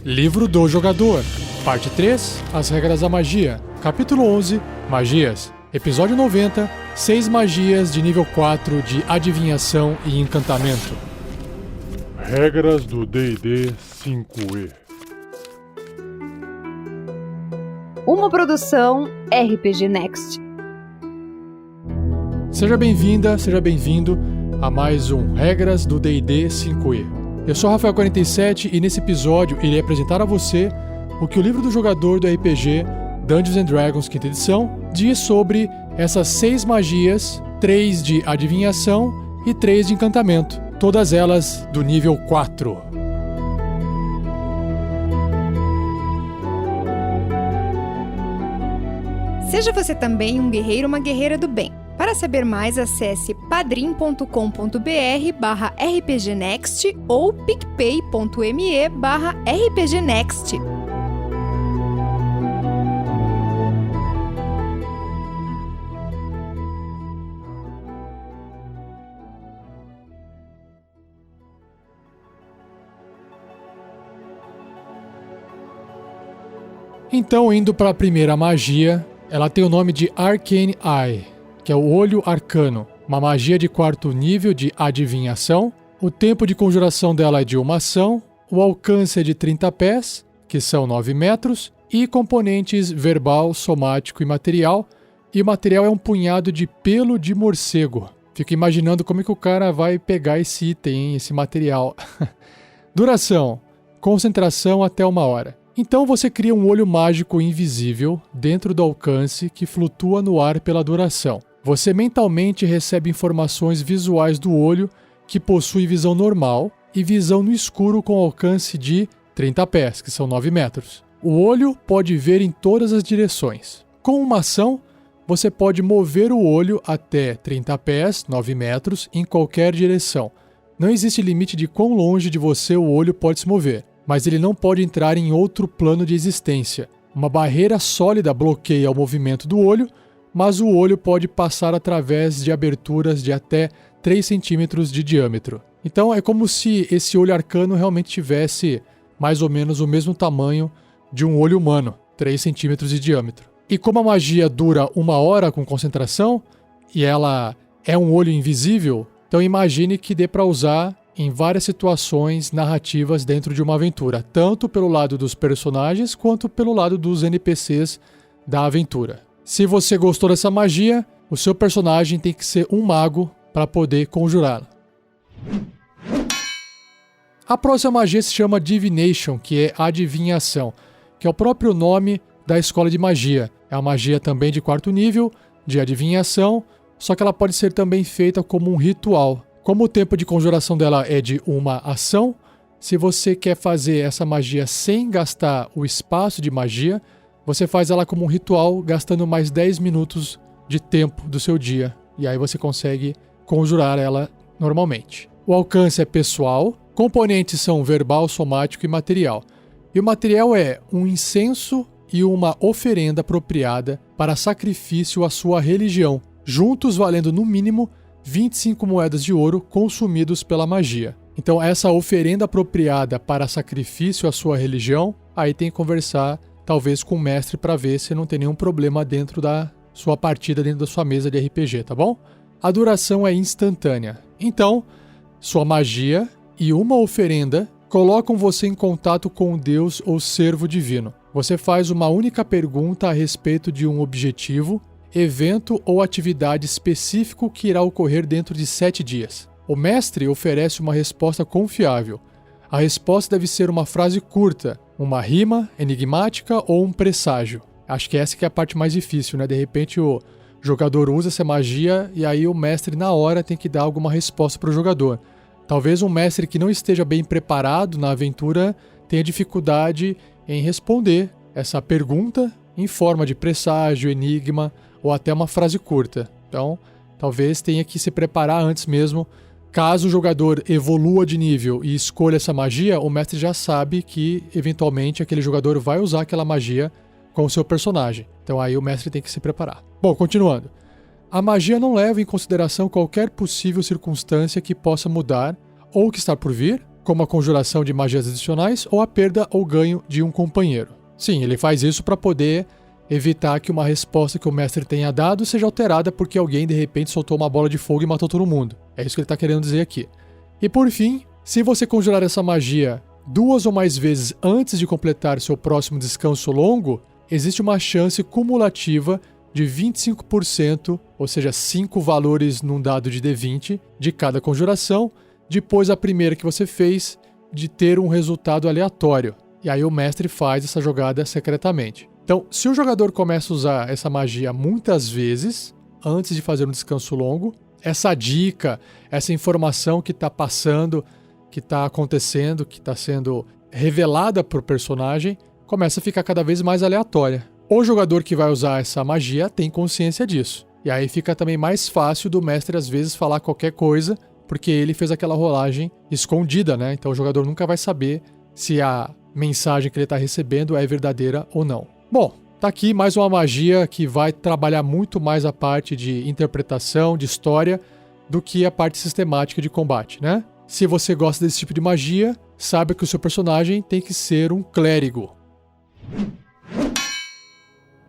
Livro do Jogador, Parte 3, As Regras da Magia, Capítulo 11, Magias, Episódio 90, 6 magias de nível 4 de adivinhação e encantamento. Regras do D&D 5e. Uma produção RPG Next. Seja bem-vinda, seja bem-vindo a mais um Regras do D&D 5e. Eu sou Rafael47 e nesse episódio irei apresentar a você o que o livro do jogador do RPG Dungeons & Dragons 5ª edição diz sobre essas 6 magias, 3 de adivinhação e 3 de encantamento, todas elas do nível 4. Seja você também um guerreiro ou uma guerreira do bem. Para saber mais, acesse padrim.com.br/rpgnext ou picpay.me/rpgnext. Então, indo para a primeira magia, ela tem o nome de Arcane Eye, que é o olho arcano, uma magia de 4º nível de adivinhação. O tempo de conjuração dela é de uma ação, o alcance é de 30 pés, que são 9 metros, e componentes verbal, somático e material. E o material é um punhado de pelo de morcego. Fico imaginando como é que o cara vai pegar esse item, esse material. Duração: concentração até 1 hora. Então você cria um olho mágico invisível dentro do alcance que flutua no ar pela duração. Você mentalmente recebe informações visuais do olho que possui visão normal e visão no escuro com alcance de 30 pés, que são 9 metros. O olho pode ver em todas as direções. Com uma ação, você pode mover o olho até 30 pés, 9 metros, em qualquer direção. Não existe limite de quão longe de você o olho pode se mover, mas ele não pode entrar em outro plano de existência. Uma barreira sólida bloqueia o movimento do olho, mas o olho pode passar através de aberturas de até 3 centímetros de diâmetro. Então é como se esse olho arcano realmente tivesse mais ou menos o mesmo tamanho de um olho humano, 3 centímetros de diâmetro. E como a magia dura 1 hora com concentração, e ela é um olho invisível, então imagine que dê para usar em várias situações narrativas dentro de uma aventura, tanto pelo lado dos personagens quanto pelo lado dos NPCs da aventura. Se você gostou dessa magia, o seu personagem tem que ser um mago para poder conjurá-la. A próxima magia se chama Divination, que é adivinhação, que é o próprio nome da escola de magia. É uma magia também de 4º nível, de adivinhação, só que ela pode ser também feita como um ritual. Como o tempo de conjuração dela é de uma ação, se você quer fazer essa magia sem gastar o espaço de magia, você faz ela como um ritual, gastando mais 10 minutos de tempo do seu dia. E aí você consegue conjurar ela normalmente. O alcance é pessoal, componentes são verbal, somático e material. E o material é um incenso e uma oferenda apropriada para sacrifício à sua religião, juntos valendo no mínimo 25 moedas de ouro consumidos pela magia. Então essa oferenda apropriada para sacrifício à sua religião, aí tem que conversar talvez com o mestre para ver se não tem nenhum problema dentro da sua partida, dentro da sua mesa de RPG, tá bom? A duração é instantânea. Então, sua magia e uma oferenda colocam você em contato com o Deus ou servo divino. Você faz uma única pergunta a respeito de um objetivo, evento ou atividade específico que irá ocorrer dentro de 7 dias. O mestre oferece uma resposta confiável. A resposta deve ser uma frase curta, uma rima enigmática ou um presságio. Acho que essa que é a parte mais difícil, né? De repente o jogador usa essa magia e aí o mestre na hora tem que dar alguma resposta para o jogador. Talvez um mestre que não esteja bem preparado na aventura tenha dificuldade em responder essa pergunta em forma de presságio, enigma ou até uma frase curta. Então, talvez tenha que se preparar antes mesmo. Caso o jogador evolua de nível e escolha essa magia, o mestre já sabe que, eventualmente, aquele jogador vai usar aquela magia com o seu personagem. Então aí o mestre tem que se preparar. Bom, continuando. A magia não leva em consideração qualquer possível circunstância que possa mudar ou que está por vir, como a conjuração de magias adicionais ou a perda ou ganho de um companheiro. Sim, ele faz isso para poder evitar que uma resposta que o mestre tenha dado seja alterada porque alguém de repente soltou uma bola de fogo e matou todo mundo. É isso que ele está querendo dizer aqui. E por fim, se você conjurar essa magia 2 ou mais vezes antes de completar seu próximo descanso longo, existe uma chance cumulativa de 25%, ou seja, 5 valores num dado de D20 de cada conjuração, depois da primeira que você fez, de ter um resultado aleatório. E aí o mestre faz essa jogada secretamente. Então, se o jogador começa a usar essa magia muitas vezes, antes de fazer um descanso longo, essa dica, essa informação que está passando, que está acontecendo, que está sendo revelada para o personagem, começa a ficar cada vez mais aleatória. O jogador que vai usar essa magia tem consciência disso. E aí fica também mais fácil do mestre, às vezes, falar qualquer coisa, porque ele fez aquela rolagem escondida, né? Então o jogador nunca vai saber se a mensagem que ele está recebendo é verdadeira ou não. Bom, tá aqui mais uma magia que vai trabalhar muito mais a parte de interpretação, de história, do que a parte sistemática de combate, né? Se você gosta desse tipo de magia, saiba que o seu personagem tem que ser um clérigo.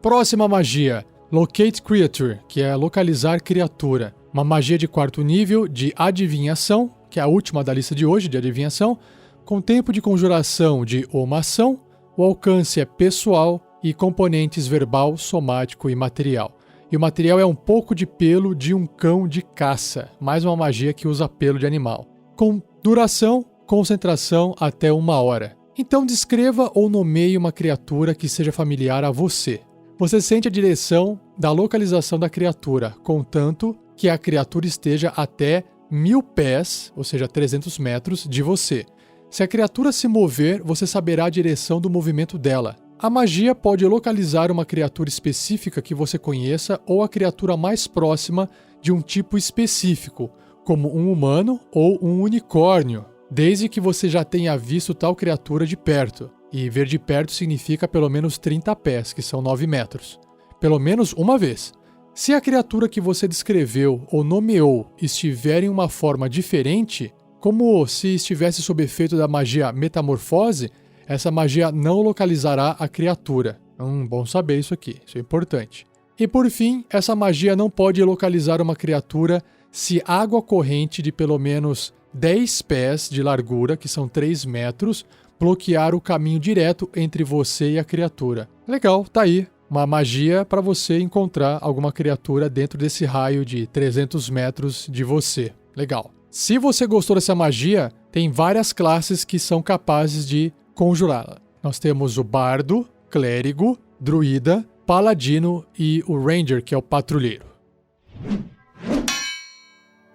Próxima magia, Locate Creature, que é localizar criatura. Uma magia de 4º nível de adivinhação, que é a última da lista de hoje, de adivinhação, com tempo de conjuração de uma ação, o alcance é pessoal e componentes verbal, somático e material. E o material é um pouco de pelo de um cão de caça, mais uma magia que usa pelo de animal. Com duração, concentração até 1 hora. Então descreva ou nomeie uma criatura que seja familiar a você. Você sente a direção da localização da criatura, contanto que a criatura esteja até 1000 pés, ou seja, 300 metros, de você. Se a criatura se mover, você saberá a direção do movimento dela. A magia pode localizar uma criatura específica que você conheça ou a criatura mais próxima de um tipo específico, como um humano ou um unicórnio, desde que você já tenha visto tal criatura de perto. E ver de perto significa pelo menos 30 pés, que são 9 metros. Pelo menos uma vez. Se a criatura que você descreveu ou nomeou estiver em uma forma diferente, como se estivesse sob efeito da magia metamorfose, essa magia não localizará a criatura. Bom saber isso aqui, isso é importante. E por fim, essa magia não pode localizar uma criatura se água corrente de pelo menos 10 pés de largura, que são 3 metros, bloquear o caminho direto entre você e a criatura. Legal, tá aí. Uma magia para você encontrar alguma criatura dentro desse raio de 300 metros de você. Legal. Se você gostou dessa magia, tem várias classes que são capazes de conjurá-la. Nós temos o bardo, clérigo, druida, paladino e o ranger, que é o patrulheiro.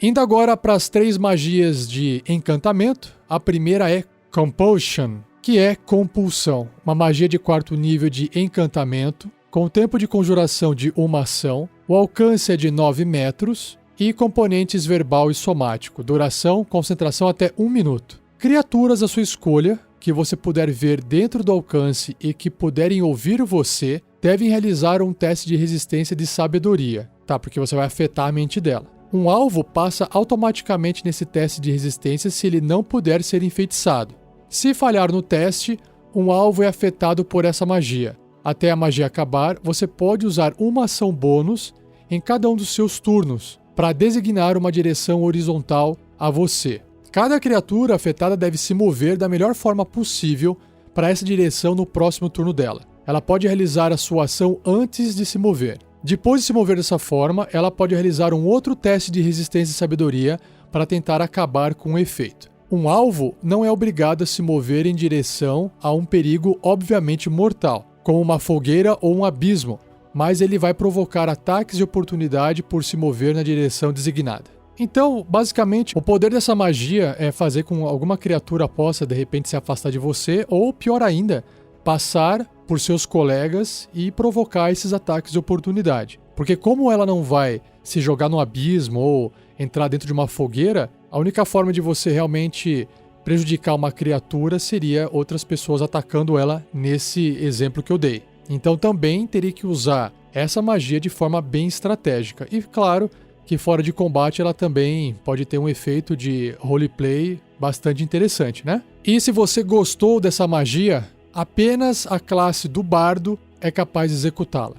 Indo agora para as 3 magias de encantamento, a primeira é Compulsion, que é compulsão, uma magia de 4º nível de encantamento, com tempo de conjuração de uma ação, o alcance é de 9 metros e componentes verbal e somático, duração, concentração até 1 minuto. Criaturas à sua escolha, que você puder ver dentro do alcance e que puderem ouvir você, devem realizar um teste de resistência de sabedoria, tá? Porque você vai afetar a mente dela. Um alvo passa automaticamente nesse teste de resistência se ele não puder ser enfeitiçado. Se falhar no teste, um alvo é afetado por essa magia. Até a magia acabar, você pode usar uma ação bônus em cada um dos seus turnos para designar uma direção horizontal a você. Cada criatura afetada deve se mover da melhor forma possível para essa direção no próximo turno dela. Ela pode realizar a sua ação antes de se mover. Depois de se mover dessa forma, ela pode realizar um outro teste de resistência e sabedoria para tentar acabar com o efeito. Um alvo não é obrigado a se mover em direção a um perigo obviamente mortal, como uma fogueira ou um abismo, mas ele vai provocar ataques de oportunidade por se mover na direção designada. Então, basicamente, o poder dessa magia é fazer com que alguma criatura possa, de repente, se afastar de você, ou, pior ainda, passar por seus colegas e provocar esses ataques de oportunidade. Porque como ela não vai se jogar no abismo ou entrar dentro de uma fogueira, a única forma de você realmente prejudicar uma criatura seria outras pessoas atacando ela nesse exemplo que eu dei. Então também teria que usar essa magia de forma bem estratégica. E claro, que fora de combate ela também pode ter um efeito de roleplay bastante interessante, né? E se você gostou dessa magia, apenas a classe do Bardo é capaz de executá-la.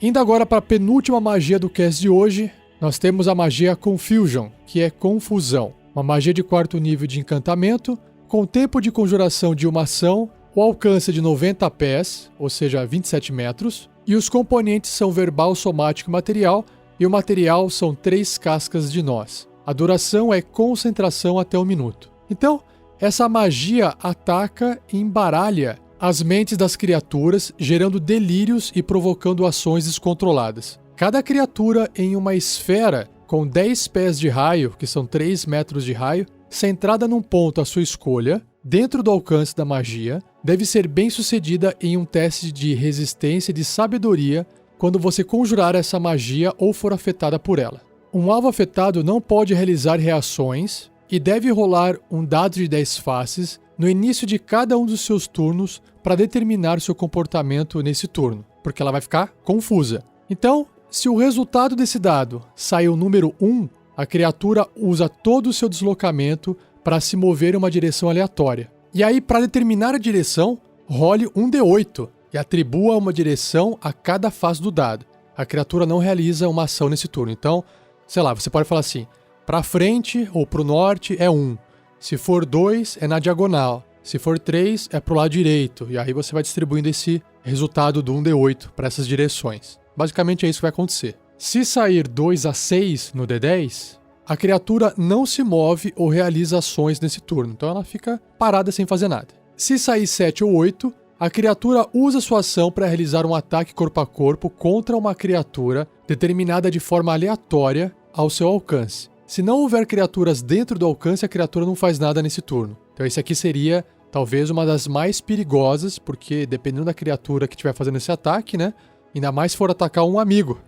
Indo agora para a penúltima magia do cast de hoje, nós temos a magia Confusion, que é confusão. Uma magia de 4º nível de encantamento, com tempo de conjuração de uma ação, o alcance de 90 pés, ou seja, 27 metros, e os componentes são verbal, somático e material, e o material são 3 cascas de noz. A duração é concentração até 1 minuto. Então, essa magia ataca e embaralha as mentes das criaturas, gerando delírios e provocando ações descontroladas. Cada criatura em uma esfera com 10 pés de raio, que são 3 metros de raio, centrada num ponto à sua escolha, dentro do alcance da magia, deve ser bem sucedida em um teste de resistência e de sabedoria quando você conjurar essa magia ou for afetada por ela. Um alvo afetado não pode realizar reações e deve rolar um dado de 10 faces no início de cada um dos seus turnos para determinar seu comportamento nesse turno, porque ela vai ficar confusa. Então, se o resultado desse dado sair o número 1, a criatura usa todo o seu deslocamento para se mover em uma direção aleatória. E aí, para determinar a direção, role um D8 e atribua uma direção a cada face do dado. A criatura não realiza uma ação nesse turno. Então, sei lá, você pode falar assim, para frente ou para o norte é 1. Se for 2, é na diagonal. Se for 3, é para o lado direito. E aí você vai distribuindo esse resultado do 1D8 para essas direções. Basicamente é isso que vai acontecer. Se sair 2 a 6 no D10, a criatura não se move ou realiza ações nesse turno, então ela fica parada sem fazer nada. Se sair 7 ou 8, a criatura usa sua ação para realizar um ataque corpo a corpo contra uma criatura determinada de forma aleatória ao seu alcance. Se não houver criaturas dentro do alcance, a criatura não faz nada nesse turno. Então esse aqui seria talvez uma das mais perigosas, porque dependendo da criatura que estiver fazendo esse ataque, né? Ainda mais se for atacar um amigo,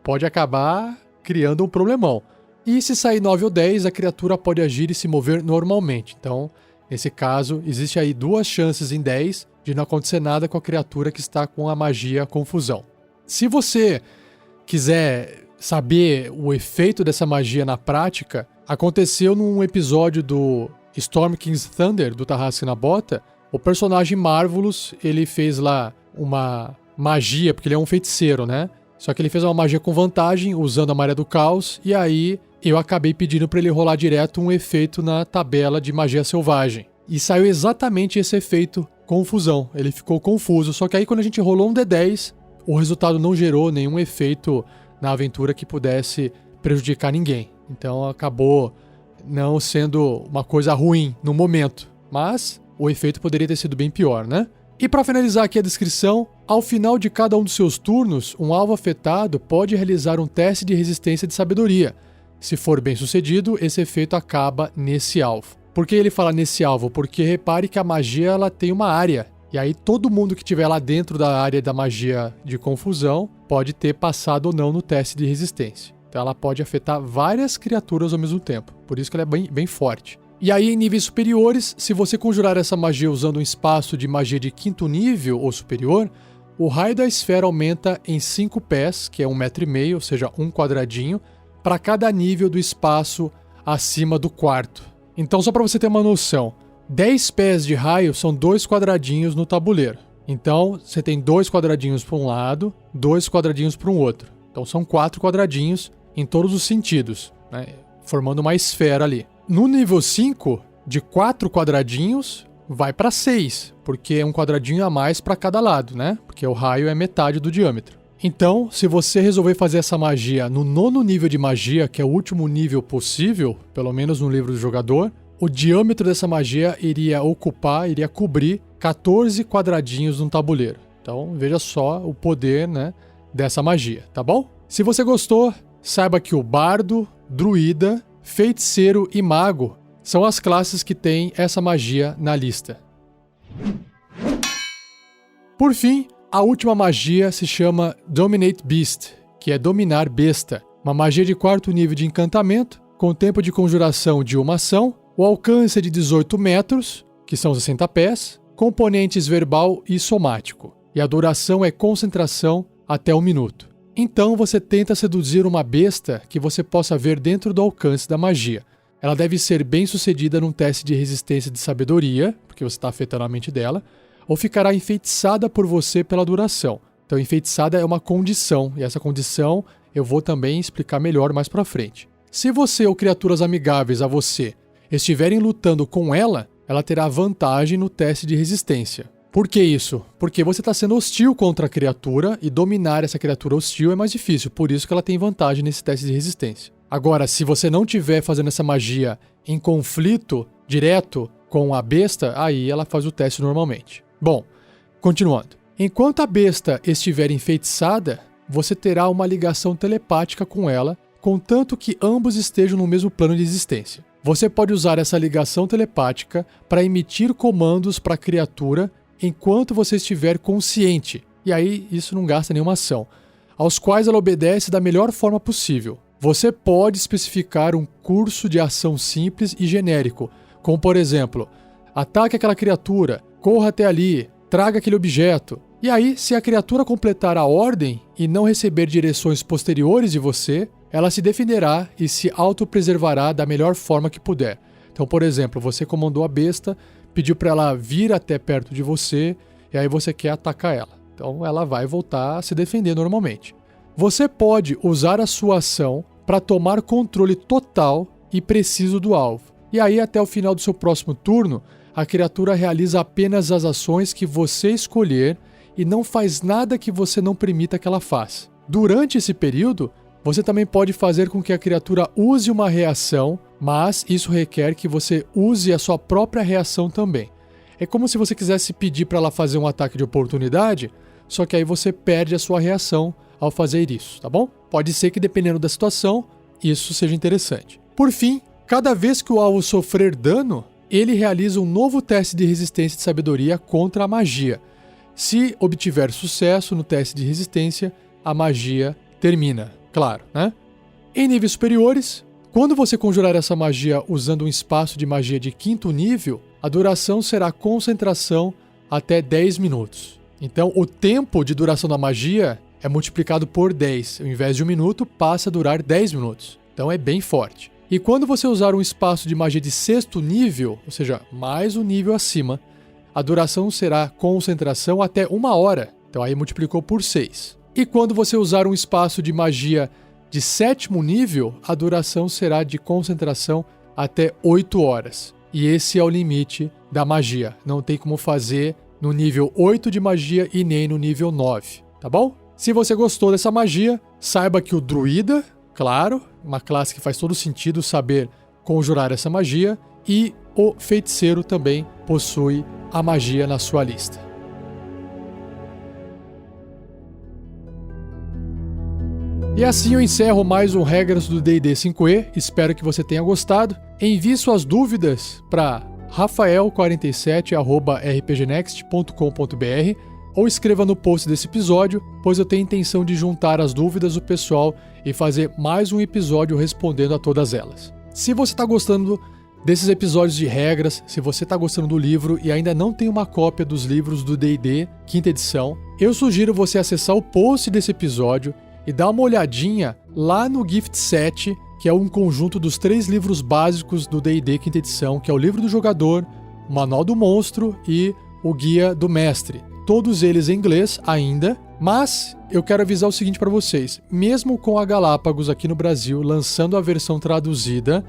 pode acabar criando um problemão. E se sair 9 ou 10, a criatura pode agir e se mover normalmente. Então, nesse caso, existe aí 2 chances em 10 de não acontecer nada com a criatura que está com a magia confusão. Se você quiser saber o efeito dessa magia na prática, aconteceu num episódio do Storm King's Thunder, do Tarrasque na Bota. O personagem Marvelous, ele fez lá uma magia, porque ele é um feiticeiro, né? Só que ele fez uma magia com vantagem, usando a Maré do Caos, e aí eu acabei pedindo para ele rolar direto um efeito na tabela de magia selvagem. E saiu exatamente esse efeito confusão. Ele ficou confuso, só que aí quando a gente rolou um D10, o resultado não gerou nenhum efeito na aventura que pudesse prejudicar ninguém. Então acabou não sendo uma coisa ruim no momento, mas o efeito poderia ter sido bem pior, né? E para finalizar aqui a descrição, ao final de cada um dos seus turnos, um alvo afetado pode realizar um teste de resistência de sabedoria. Se for bem sucedido, esse efeito acaba nesse alvo. Por que ele fala nesse alvo? Porque repare que a magia ela tem uma área. E aí todo mundo que estiver lá dentro da área da magia de confusão pode ter passado ou não no teste de resistência. Então ela pode afetar várias criaturas ao mesmo tempo. Por isso que ela é bem forte. E aí, em níveis superiores, se você conjurar essa magia usando um espaço de magia de 5º nível ou superior, o raio da esfera aumenta em 5 pés, que é 1,5 m, ou seja, um quadradinho, para cada nível do espaço acima do 4º. Então, só para você ter uma noção, 10 pés de raio são 2 quadradinhos no tabuleiro. Então, você tem 2 quadradinhos para um lado, 2 quadradinhos para um outro. Então, são 4 quadradinhos em todos os sentidos, né? Formando uma esfera ali. No nível 5, de 4 quadradinhos, vai para 6, porque é um quadradinho a mais para cada lado, né? Porque o raio é metade do diâmetro. Então, se você resolver fazer essa magia no 9º nível de magia, que é o último nível possível, pelo menos no livro do jogador, o diâmetro dessa magia iria cobrir 14 quadradinhos num tabuleiro. Então, veja só o poder, né, dessa magia, tá bom? Se você gostou, saiba que o bardo, druida, feiticeiro e mago são as classes que têm essa magia na lista. Por fim, a última magia se chama Dominate Beast, que é dominar besta. Uma magia de 4º nível de encantamento, com tempo de conjuração de uma ação, o alcance é de 18 metros, que são 60 pés, componentes verbal e somático. E a duração é concentração até 1 minuto. Então você tenta seduzir uma besta que você possa ver dentro do alcance da magia. Ela deve ser bem sucedida num teste de resistência de sabedoria, porque você está afetando a mente dela, ou ficará enfeitiçada por você pela duração. Então enfeitiçada é uma condição, e essa condição eu vou também explicar melhor mais pra frente. Se você ou criaturas amigáveis a você estiverem lutando com ela, ela terá vantagem no teste de resistência. Por que isso? Porque você está sendo hostil contra a criatura e dominar essa criatura hostil é mais difícil, por isso que ela tem vantagem nesse teste de resistência. Agora, se você não estiver fazendo essa magia em conflito direto com a besta, aí ela faz o teste normalmente. Bom, continuando. Enquanto a besta estiver enfeitiçada, você terá uma ligação telepática com ela, contanto que ambos estejam no mesmo plano de existência. Você pode usar essa ligação telepática para emitir comandos para a criatura enquanto você estiver consciente, e aí isso não gasta nenhuma ação, aos quais ela obedece da melhor forma possível. Você pode especificar um curso de ação simples e genérico, como por exemplo, ataque aquela criatura, corra até ali, traga aquele objeto. E aí, se a criatura completar a ordem e não receber direções posteriores de você, ela se defenderá e se autopreservará da melhor forma que puder. Então, por exemplo, você comandou a besta, pediu para ela vir até perto de você, e aí você quer atacar ela. Então ela vai voltar a se defender normalmente. Você pode usar a sua ação para tomar controle total e preciso do alvo. E aí, até o final do seu próximo turno, a criatura realiza apenas as ações que você escolher e não faz nada que você não permita que ela faça. Durante esse período, você também pode fazer com que a criatura use uma reação, mas isso requer que você use a sua própria reação também. É como se você quisesse pedir para ela fazer um ataque de oportunidade, só que aí você perde a sua reação ao fazer isso, tá bom? Pode ser que, dependendo da situação, isso seja interessante. Por fim, cada vez que o alvo sofrer dano, ele realiza um novo teste de resistência de sabedoria contra a magia. Se obtiver sucesso no teste de resistência, a magia termina, claro, né? Em níveis superiores, quando você conjurar essa magia usando um espaço de magia de 5º nível, a duração será concentração até 10 minutos. Então, o tempo de duração da magia é multiplicado por 10. Ao invés de 1 minuto, passa a durar 10 minutos. Então, é bem forte. E quando você usar um espaço de magia de 6º nível, ou seja, mais um nível acima, a duração será concentração até 1 hora. Então, aí multiplicou por 6. E quando você usar um espaço de magia de 7º nível, a duração será de concentração até 8 horas. E esse é o limite da magia. Não tem como fazer no nível 8 de magia e nem no nível 9, tá bom? Se você gostou dessa magia, saiba que o druida, claro, uma classe que faz todo sentido saber conjurar essa magia, e o feiticeiro também possui a magia na sua lista. E assim eu encerro mais um Regras do D&D 5e, espero que você tenha gostado. Envie suas dúvidas para rafael47@rpgnext.com.br ou escreva no post desse episódio, pois eu tenho intenção de juntar as dúvidas do pessoal e fazer mais um episódio respondendo a todas elas. Se você está gostando desses episódios de regras, se você está gostando do livro e ainda não tem uma cópia dos livros do D&D 5ª edição, eu sugiro você acessar o post desse episódio e dar uma olhadinha lá no Gift Set, que é um conjunto dos 3 livros básicos do D&D 5ª edição, que é o livro do jogador, o manual do monstro e o guia do mestre. Todos eles em inglês ainda, mas eu quero avisar o seguinte para vocês, mesmo com a Galápagos aqui no Brasil lançando a versão traduzida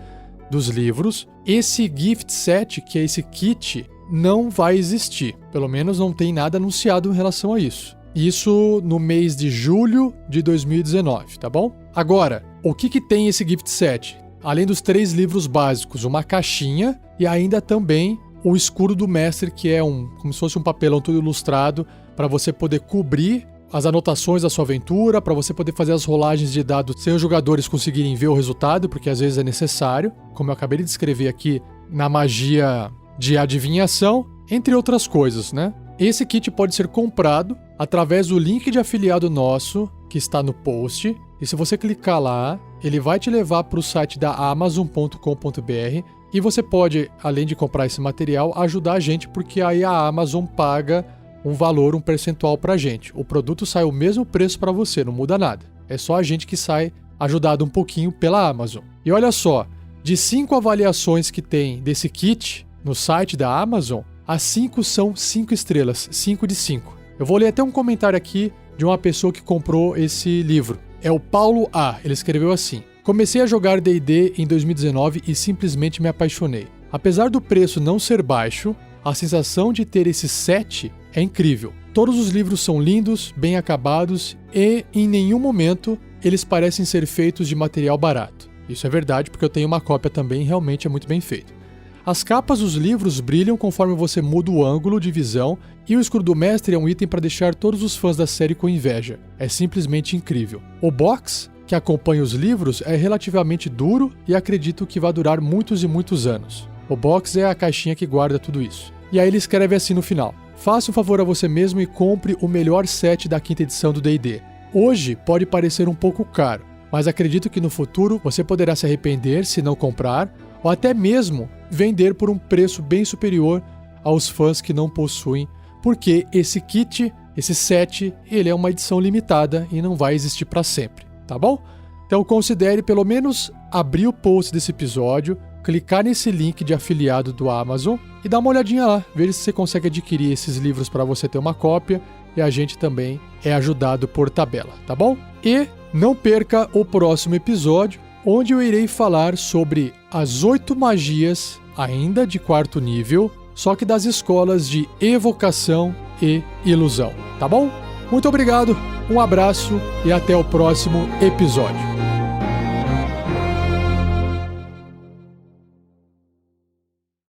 dos livros, esse Gift Set, que é esse kit, não vai existir. Pelo menos não tem nada anunciado em relação a isso. Isso no mês de julho de 2019, tá bom? Agora, o que tem esse Gift Set? Além dos 3 livros básicos, uma caixinha e ainda também o escudo do mestre, que é como se fosse um papelão todo ilustrado para você poder cobrir as anotações da sua aventura, para você poder fazer as rolagens de dados sem os jogadores conseguirem ver o resultado, porque às vezes é necessário, como eu acabei de descrever aqui na magia de adivinhação, entre outras coisas, né? Esse kit pode ser comprado através do link de afiliado nosso, que está no post, e se você clicar lá, ele vai te levar para o site da Amazon.com.br e você pode, além de comprar esse material, ajudar a gente, porque aí a Amazon paga um valor, um percentual para a gente. O produto sai o mesmo preço para você, não muda nada. É só a gente que sai ajudado um pouquinho pela Amazon. E olha só, de 5 avaliações que tem desse kit no site da Amazon, as 5 são 5 estrelas, 5 de 5. Eu vou ler até um comentário aqui de uma pessoa que comprou esse livro. É o Paulo A. Ele escreveu assim: comecei a jogar D&D em 2019 e simplesmente me apaixonei. Apesar do preço não ser baixo, a sensação de ter esse set é incrível. Todos os livros são lindos, bem acabados e, em nenhum momento, eles parecem ser feitos de material barato. Isso é verdade porque eu tenho uma cópia também e realmente é muito bem feito. As capas dos livros brilham conforme você muda o ângulo de visão e o escudo do mestre é um item para deixar todos os fãs da série com inveja. É simplesmente incrível. O box, que acompanha os livros, é relativamente duro e acredito que vai durar muitos e muitos anos. O box é a caixinha que guarda tudo isso. E aí ele escreve assim no final: faça um favor a você mesmo e compre o melhor set da 5ª edição do D&D. Hoje pode parecer um pouco caro, mas acredito que no futuro você poderá se arrepender se não comprar, ou até mesmo vender por um preço bem superior aos fãs que não possuem, porque esse kit, esse set, ele é uma edição limitada e não vai existir para sempre, tá bom? Então considere pelo menos abrir o post desse episódio, clicar nesse link de afiliado do Amazon e dar uma olhadinha lá, ver se você consegue adquirir esses livros para você ter uma cópia e a gente também é ajudado por tabela, tá bom? E não perca o próximo episódio, onde eu irei falar sobre as 8 magias, ainda de 4º nível, só que das escolas de evocação e ilusão, tá bom? Muito obrigado, um abraço e até o próximo episódio.